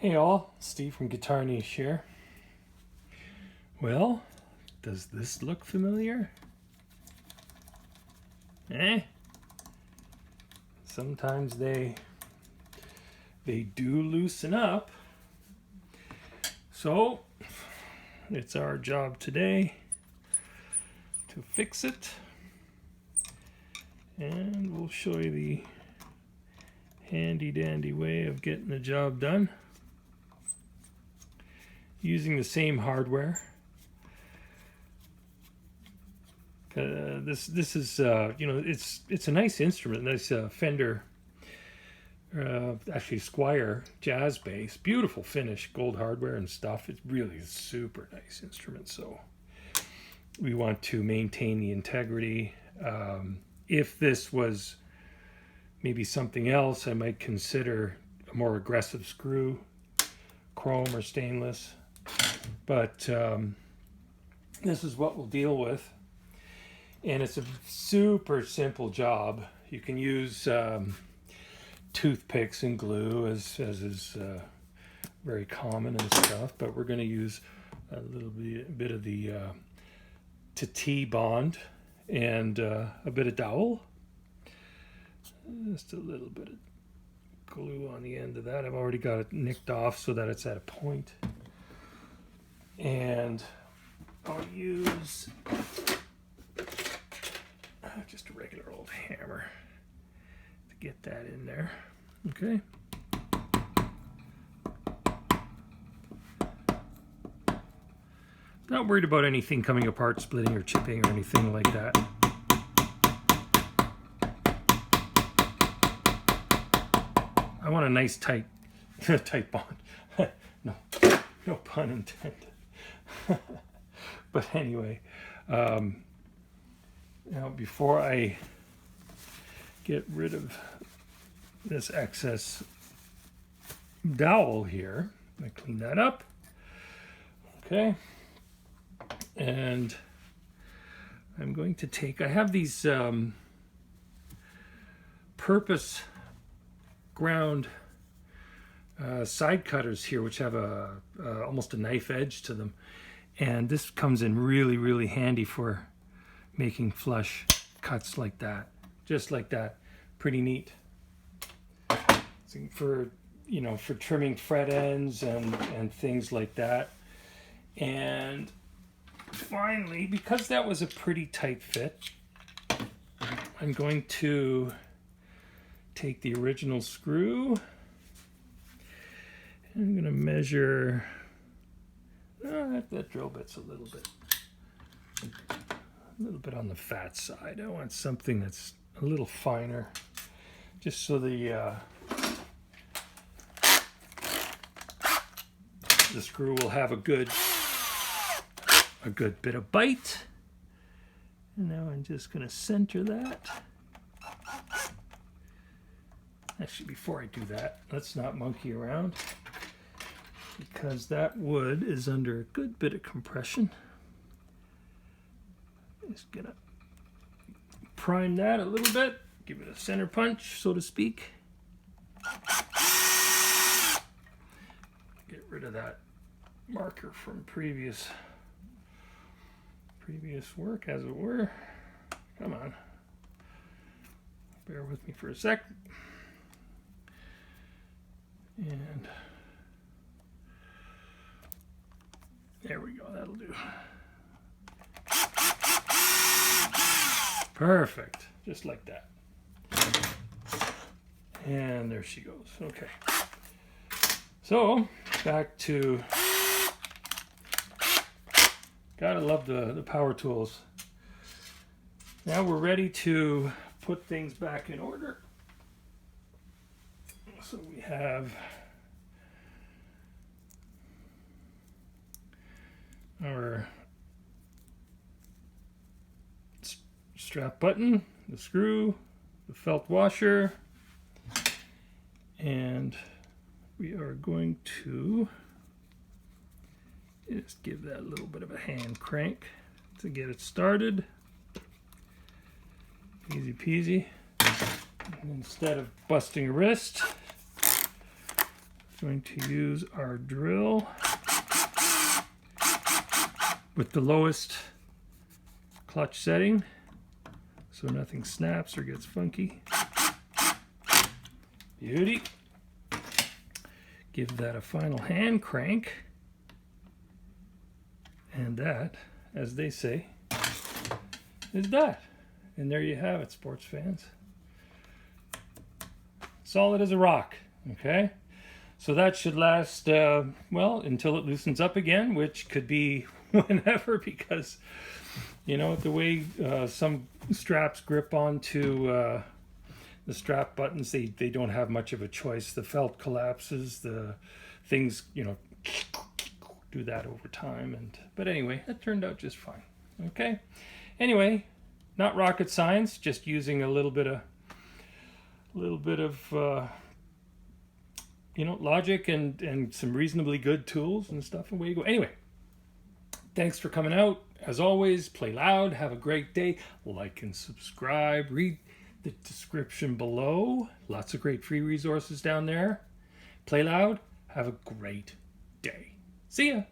Hey all, Steve from GuitarNiche here. Well, does this look familiar? Sometimes they do loosen up. So, it's our job today to fix it. And we'll show you the handy dandy way of getting the job done using the same hardware. This is it's a nice instrument, nice Fender, actually Squier jazz bass, beautiful finish, gold hardware and stuff. It's really a super nice instrument. So we want to maintain the integrity. If this was maybe something else, I might consider a more aggressive screw, chrome or stainless. But this is what we'll deal with. And it's a super simple job. You can use toothpicks and glue as is very common and stuff. But we're going to use a little bit of the to bond and a bit of dowel. Just a little bit of glue on the end of that. I've already got it nicked off so that it's at a point. And I'll use just a regular old hammer to get that in there. Okay. Not worried about anything coming apart, splitting or chipping or anything like that. I want a nice tight bond. No pun intended. But anyway, now before I get rid of this excess dowel here, I clean that up. Okay. And I'm going to take, I have these purpose ground side cutters here, which have almost a knife edge to them. And this comes in really, really handy for making flush cuts like that. Just like that. Pretty neat. For trimming fret ends and things like that. And finally, because that was a pretty tight fit, I'm going to take the original screw. And I'm going to measure. That drill bit's a little bit on the fat side. I want something that's a little finer, just so the screw will have a good bit of bite. And now I'm just going to center that. Actually, before I do that, let's not monkey around, because that wood is under a good bit of compression. Just gonna prime that a little bit, give it a center punch, so to speak. Get rid of that marker from previous work, as it were. Come on, bear with me for a sec. And there we go, that'll do. Perfect, just like that. And there she goes. Okay. So, back to, gotta love the power tools. Now we're ready to put things back in order. So we have our strap button, the screw, the felt washer, and we are going to just give that a little bit of a hand crank to get it started. Easy peasy. And instead of busting a wrist, going to use our drill with the lowest clutch setting so nothing snaps or gets funky. Beauty. Give that a final hand crank. And that, as they say, is that. And there you have it, sports fans. Solid as a rock, okay? So that should last, well, until it loosens up again, which could be whenever, because, you know, the way some straps grip onto the strap buttons, they don't have much of a choice. The felt collapses, the things, you know, do that over time. But anyway, that turned out just fine, okay? Anyway, not rocket science, just using a little bit of you know, logic and some reasonably good tools and stuff, and away you go. Anyway, thanks for coming out. As always, play loud, have a great day, like and subscribe, read the description below. Lots of great free resources down there. Play loud, have a great day. See ya.